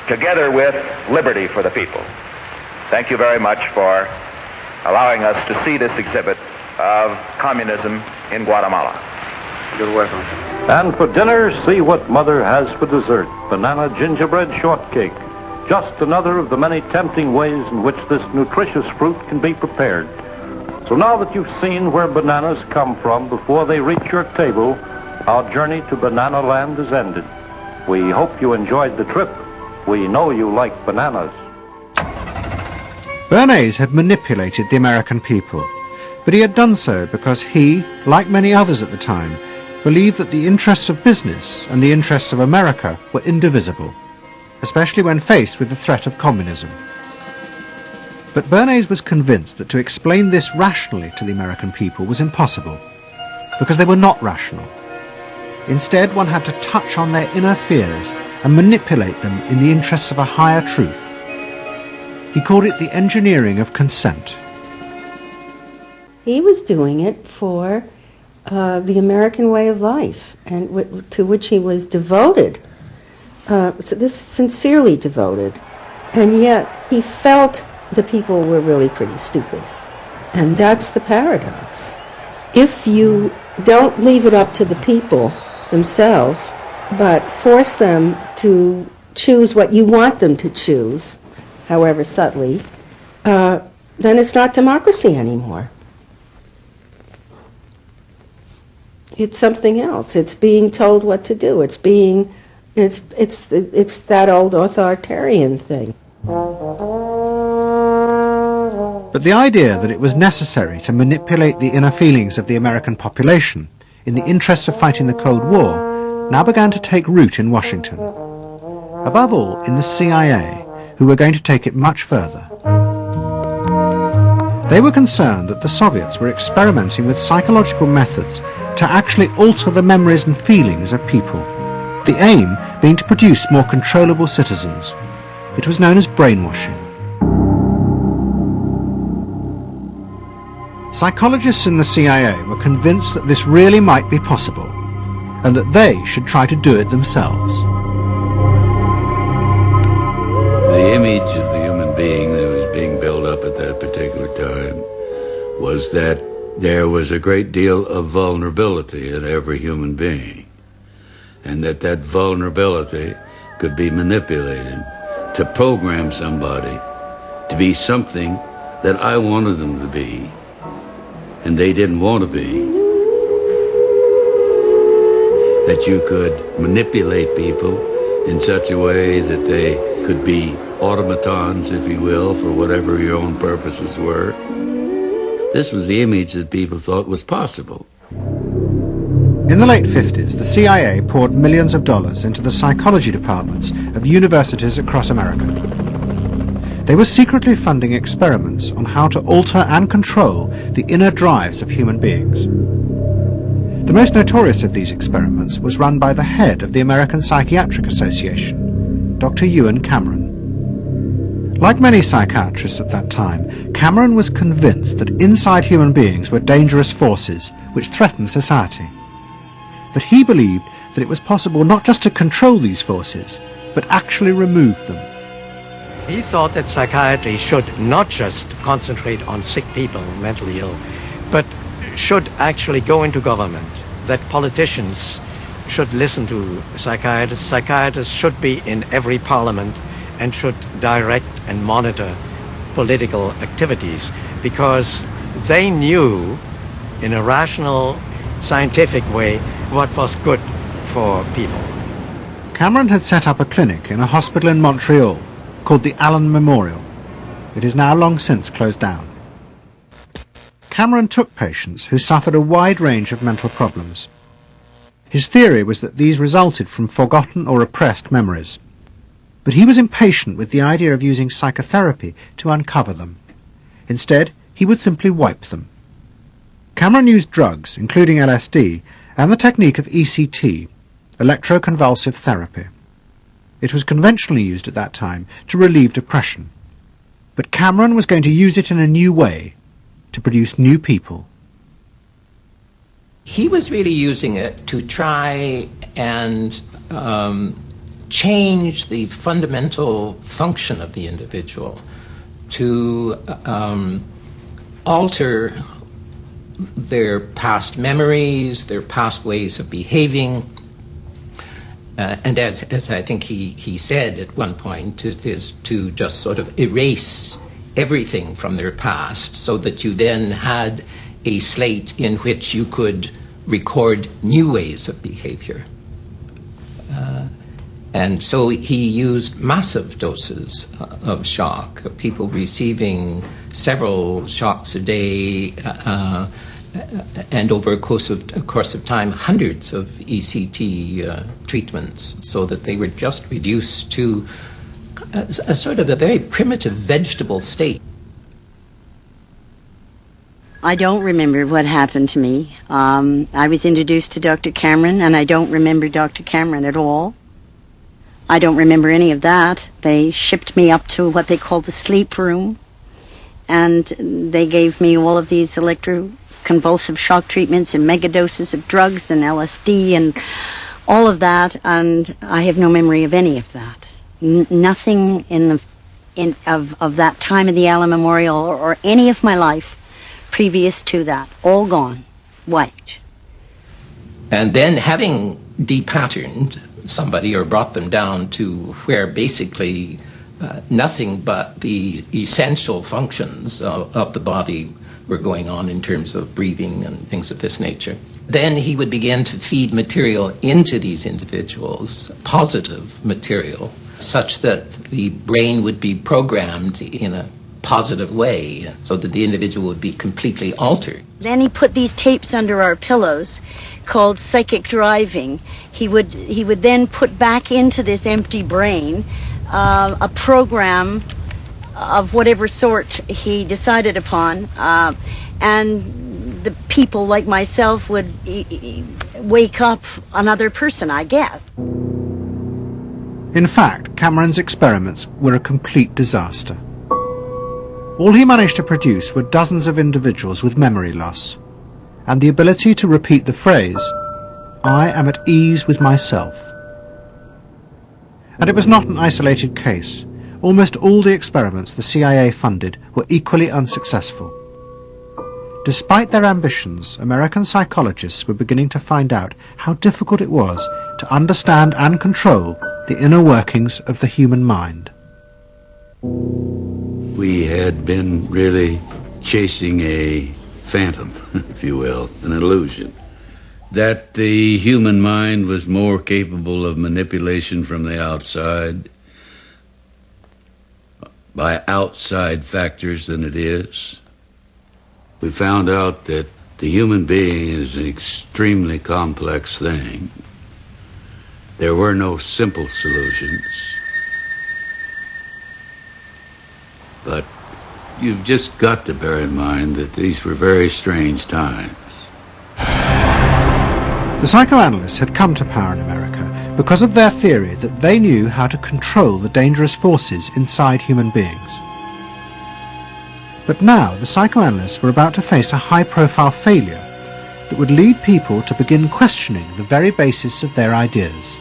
together with liberty for the people. Thank you very much for allowing us to see this exhibit of communism in Guatemala. You're welcome. And for dinner, see what Mother has for dessert. Banana gingerbread shortcake. Just another of the many tempting ways in which this nutritious fruit can be prepared. So now that you've seen where bananas come from before they reach your table, our journey to Banana Land is ended. We hope you enjoyed the trip. We know you like bananas. Bernays had manipulated the American people, but he had done so because he, like many others at the time, believed that the interests of business and the interests of America were indivisible, especially when faced with the threat of communism. But Bernays was convinced that to explain this rationally to the American people was impossible, because they were not rational. Instead, one had to touch on their inner fears and manipulate them in the interests of a higher truth. He called it the engineering of consent. He was doing it for the American way of life, and to which he was devoted, sincerely devoted. And yet he felt the people were really pretty stupid. And that's the paradox. If you don't leave it up to the people themselves, but force them to choose what you want them to choose, however subtly, then it's not democracy anymore. It's something else. It's being told what to do. It's that old authoritarian thing. But the idea that it was necessary to manipulate the inner feelings of the American population in the interests of fighting the Cold War now began to take root in Washington. Above all, in the CIA, who were going to take it much further. They were concerned that the Soviets were experimenting with psychological methods to actually alter the memories and feelings of people, the aim being to produce more controllable citizens. It was known as brainwashing. Psychologists in the CIA were convinced that this really might be possible, and that they should try to do it themselves. The image of the human being that was being built up at that particular time was that there was a great deal of vulnerability in every human being, and that vulnerability could be manipulated to program somebody to be something that I wanted them to be, and they didn't want to be. That you could manipulate people in such a way that they could be automatons, if you will, for whatever your own purposes were. This was the image that people thought was possible. In the late 50s, the CIA poured millions of dollars into the psychology departments of universities across America. They were secretly funding experiments on how to alter and control the inner drives of human beings. The most notorious of these experiments was run by the head of the American Psychiatric Association, Dr. Ewan Cameron. Like many psychiatrists at that time, Cameron was convinced that inside human beings were dangerous forces which threatened society. But he believed that it was possible not just to control these forces, but actually remove them. He thought that psychiatry should not just concentrate on sick people, mentally ill, but should actually go into government, that politicians should listen to psychiatrists. Psychiatrists should be in every parliament and should direct and monitor political activities, because they knew in a rational, scientific way what was good for people. Cameron had set up a clinic in a hospital in Montreal called the Allen Memorial. It is now long since closed down. Cameron took patients who suffered a wide range of mental problems. His theory was that these resulted from forgotten or repressed memories. But he was impatient with the idea of using psychotherapy to uncover them. Instead, he would simply wipe them. Cameron used drugs, including LSD, and the technique of ECT, electroconvulsive therapy. It was conventionally used at that time to relieve depression. But Cameron was going to use it in a new way, to produce new people. He was really using it to try and change the fundamental function of the individual, to alter their past memories, their past ways of behaving, and as I think he said at one point, it is to just sort of erase everything from their past, so that you then had a slate in which you could record new ways of behavior. And so he used massive doses of shock, people receiving several shocks a day, and over a course of time, hundreds of ECT treatments, so that they were just reduced to a sort of a very primitive vegetable state. I don't remember what happened to me. I was introduced to Dr. Cameron, and I don't remember Dr. Cameron at all. I don't remember any of that. They shipped me up to what they called the sleep room, and they gave me all of these electroconvulsive shock treatments and megadoses of drugs and LSD and all of that, and I have no memory of any of that. Nothing in the of that time in the Allen Memorial or any of my life previous to that. All gone. Wiped. And then having depatterned somebody or brought them down to where basically nothing but the essential functions of the body were going on in terms of breathing and things of this nature. Then he would begin to feed material into these individuals, positive material, such that the brain would be programmed in a positive way, so that the individual would be completely altered. Then he put these tapes under our pillows called psychic driving. He would then put back into this empty brain a program of whatever sort he decided upon, and the people like myself would wake up another person, I guess. In fact, Cameron's experiments were a complete disaster. All he managed to produce were dozens of individuals with memory loss, and the ability to repeat the phrase, "I am at ease with myself." And it was not an isolated case. Almost all the experiments the CIA funded were equally unsuccessful. Despite their ambitions, American psychologists were beginning to find out how difficult it was to understand and control the inner workings of the human mind. We had been really chasing a phantom, if you will, an illusion, that the human mind was more capable of manipulation from the outside by outside factors than it is. We found out that the human being is an extremely complex thing. There were no simple solutions. But you've just got to bear in mind that these were very strange times. The psychoanalysts had come to power in America because of their theory that they knew how to control the dangerous forces inside human beings. But now the psychoanalysts were about to face a high-profile failure that would lead people to begin questioning the very basis of their ideas.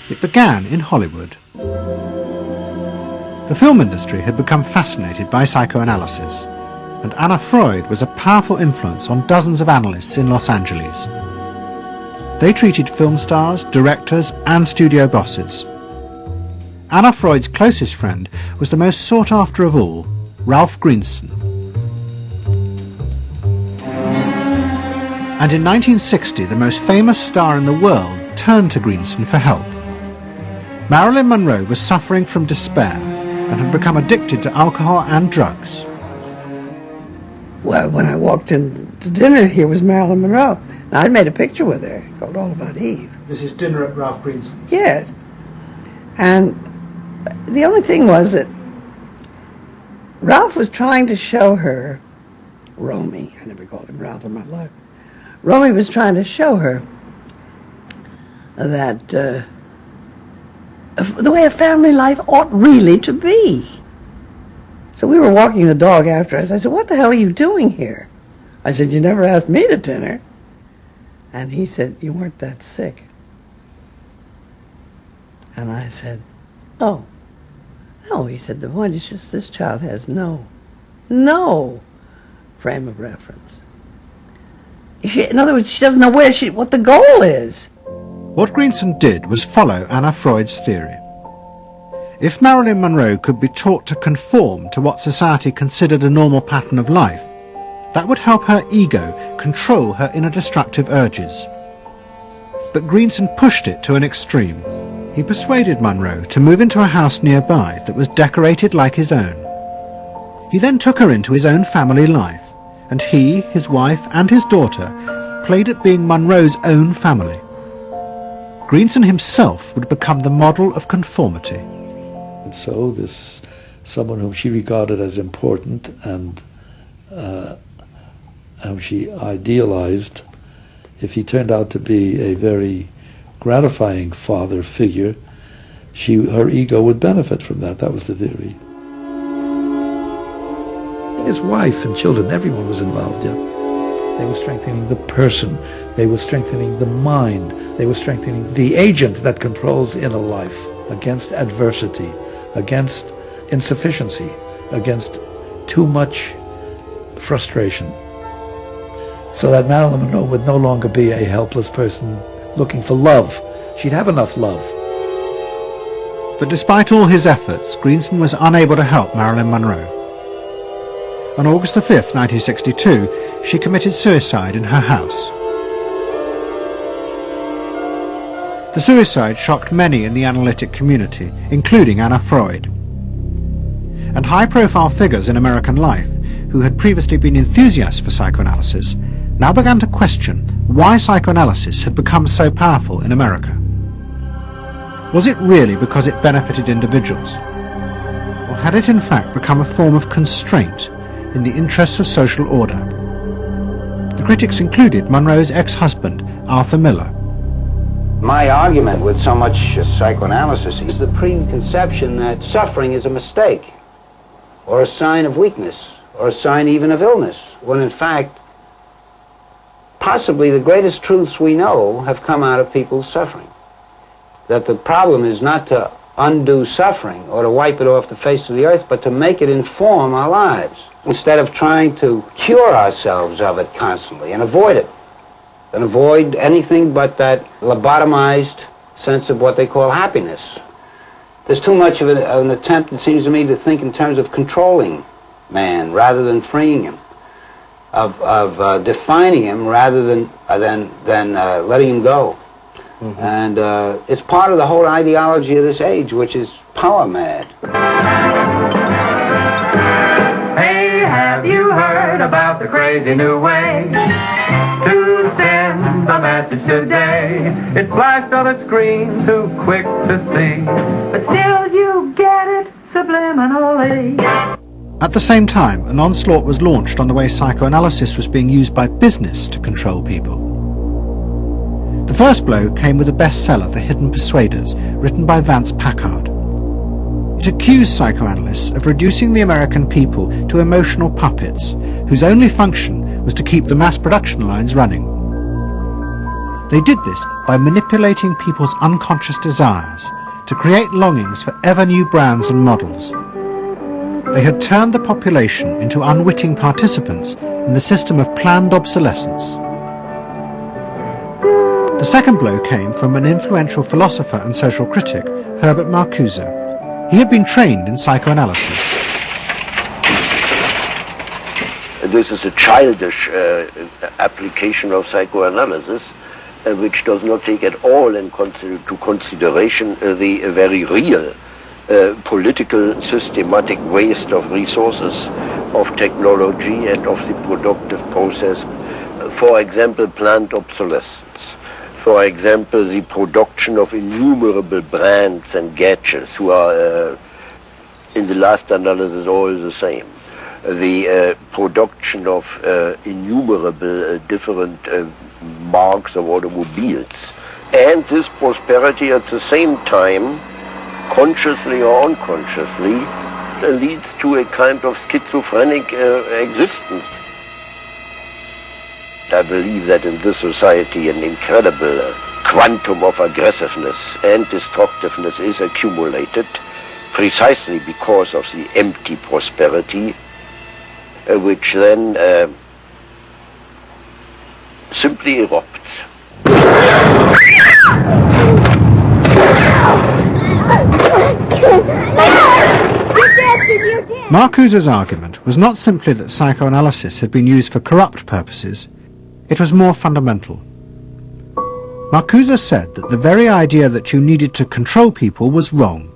It began in Hollywood. The film industry had become fascinated by psychoanalysis, and Anna Freud was a powerful influence on dozens of analysts in Los Angeles. They treated film stars, directors, and studio bosses. Anna Freud's closest friend was the most sought after of all, Ralph Greenson. And in 1960, the most famous star in the world turned to Greenson for help. Marilyn Monroe was suffering from despair and had become addicted to alcohol and drugs. Well, when I walked in to dinner, here was Marilyn Monroe. And I'd made a picture with her called All About Eve. This is dinner at Ralph Greenson's. Yes. And the only thing was that Ralph was trying to show her, Romy, I never called him Ralph in my life. Romy was trying to show her that the way a family life ought really to be. So we were walking the dog after us. I said, "What the hell are you doing here?" I said, "You never asked me to dinner." And he said, "You weren't that sick." And I said, "Oh, no." He said, "The point is just this child has no frame of reference. In other words, she doesn't know what the goal is." What Greenson did was follow Anna Freud's theory. If Marilyn Monroe could be taught to conform to what society considered a normal pattern of life, that would help her ego control her inner destructive urges. But Greenson pushed it to an extreme. He persuaded Monroe to move into a house nearby that was decorated like his own. He then took her into his own family life, and he, his wife, and his daughter played at being Monroe's own family. Greenson himself would become the model of conformity. And so this someone whom she regarded as important and whom she idealized, if he turned out to be a very gratifying father figure, her ego would benefit from that. That was the theory. His wife and children, everyone was involved, yeah. They were strengthening the person. They were strengthening the mind. They were strengthening the agent that controls inner life against adversity, against insufficiency, against too much frustration. So that Marilyn Monroe would no longer be a helpless person looking for love. She'd have enough love. But despite all his efforts, Greenson was unable to help Marilyn Monroe. On August the 5th, 1962, she committed suicide in her house. The suicide shocked many in the analytic community, including Anna Freud. And high-profile figures in American life, who had previously been enthusiasts for psychoanalysis, now began to question why psychoanalysis had become so powerful in America. Was it really because it benefited individuals? Or had it in fact become a form of constraint in the interests of social order? The critics included Monroe's ex-husband, Arthur Miller. My argument with so much psychoanalysis is the preconception that suffering is a mistake, or a sign of weakness, or a sign even of illness, when in fact, possibly the greatest truths we know have come out of people's suffering. That the problem is not to undo suffering or to wipe it off the face of the earth, but to make it inform our lives, instead of trying to cure ourselves of it constantly and avoid it, and avoid anything but that lobotomized sense of what they call happiness. There's too much of an attempt, it seems to me, to think in terms of controlling man rather than freeing him, of defining him rather than letting him go. Mm-hmm. And it's part of the whole ideology of this age, which is power mad. Hey, have you heard about the crazy new way to send a message today? It's flashed on a screen, too quick to see, but still you get it subliminally. At the same time, an onslaught was launched on the way psychoanalysis was being used by business to control people. The first blow came with the bestseller, The Hidden Persuaders, written by Vance Packard. It accused psychoanalysts of reducing the American people to emotional puppets, whose only function was to keep the mass production lines running. They did this by manipulating people's unconscious desires to create longings for ever new brands and models. They had turned the population into unwitting participants in the system of planned obsolescence. The second blow came from an influential philosopher and social critic, Herbert Marcuse. He had been trained in psychoanalysis. This is a childish application of psychoanalysis, which does not take at all into consideration the very real political systematic waste of resources, of technology and of the productive process. For example, planned obsolescence. For example, the production of innumerable brands and gadgets who are, in the last analysis, all the same. The production of innumerable different marks of automobiles. And this prosperity at the same time, consciously or unconsciously, leads to a kind of schizophrenic existence. I believe that in this society an incredible quantum of aggressiveness and destructiveness is accumulated precisely because of the empty prosperity, which then simply erupts. Marcuse's argument was not simply that psychoanalysis had been used for corrupt purposes. It was more fundamental. Marcuse said that the very idea that you needed to control people was wrong.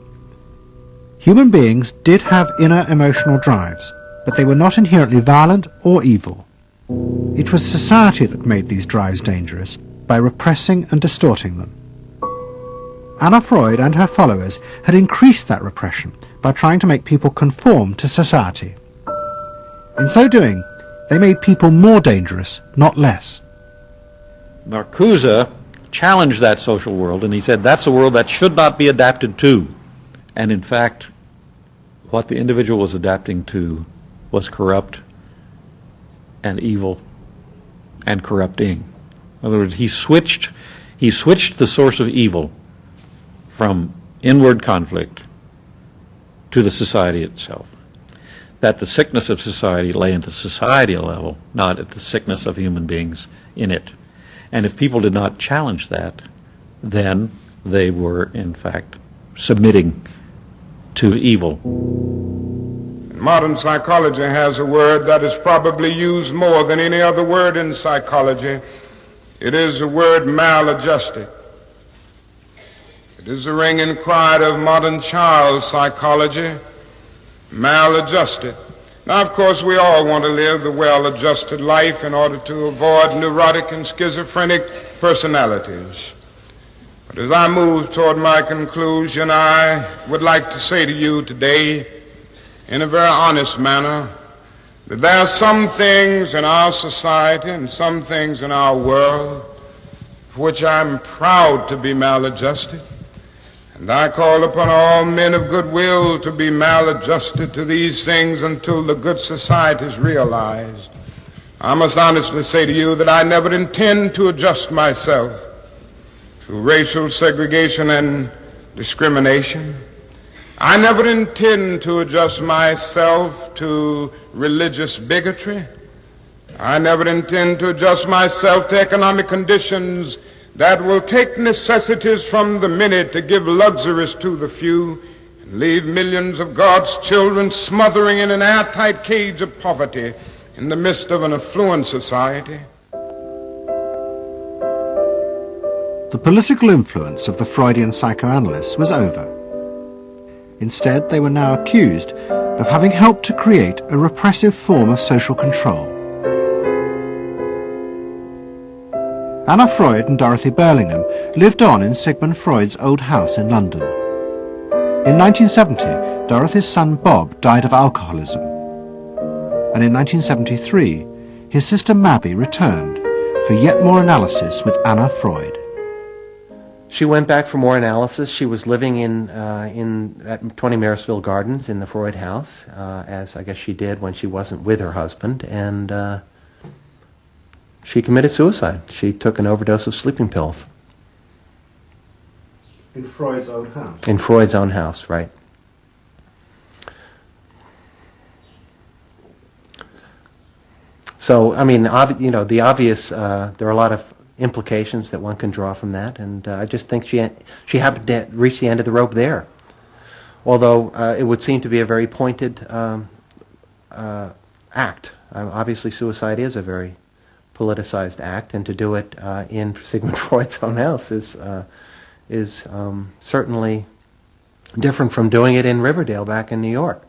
Human beings did have inner emotional drives, but they were not inherently violent or evil. It was society that made these drives dangerous by repressing and distorting them. Anna Freud and her followers had increased that repression by trying to make people conform to society. In so doing, they made people more dangerous, not less. Marcuse challenged that social world, and he said that's a world that should not be adapted to. And in fact, what the individual was adapting to was corrupt and evil and corrupting. In other words, he switched the source of evil from inward conflict to the society itself. That the sickness of society lay at the societal level, not at the sickness of human beings in it. And if people did not challenge that, then they were, in fact, submitting to evil. Modern psychology has a word that is probably used more than any other word in psychology. It is the word maladjusted. It is the ringing cry of modern child psychology, maladjusted. Now, of course, we all want to live the well-adjusted life in order to avoid neurotic and schizophrenic personalities. But as I move toward my conclusion, I would like to say to you today, in a very honest manner, that there are some things in our society and some things in our world for which I'm proud to be maladjusted. And I call upon all men of goodwill to be maladjusted to these things until the good society is realized. I must honestly say to you that I never intend to adjust myself through racial segregation and discrimination. I never intend to adjust myself to religious bigotry. I never intend to adjust myself to economic conditions that will take necessities from the many to give luxuries to the few and leave millions of God's children smothering in an airtight cage of poverty in the midst of an affluent society. The political influence of the Freudian psychoanalysts was over. Instead, they were now accused of having helped to create a repressive form of social control. Anna Freud and Dorothy Burlingham lived on in Sigmund Freud's old house in London. In 1970, Dorothy's son Bob died of alcoholism. And in 1973, his sister Mabby returned for yet more analysis with Anna Freud. She went back for more analysis. She was living at 20 Marysville Gardens in the Freud house, as I guess she did when she wasn't with her husband, and she committed suicide. She took an overdose of sleeping pills. In Freud's own house? In Freud's own house, right. So, I mean, the obvious, there are a lot of implications that one can draw from that, and I just think she happened to reach the end of the rope there. Although it would seem to be a very pointed act. Obviously, suicide is a very politicized act, and to do it in Sigmund Freud's own house is certainly different from doing it in Riverdale back in New York.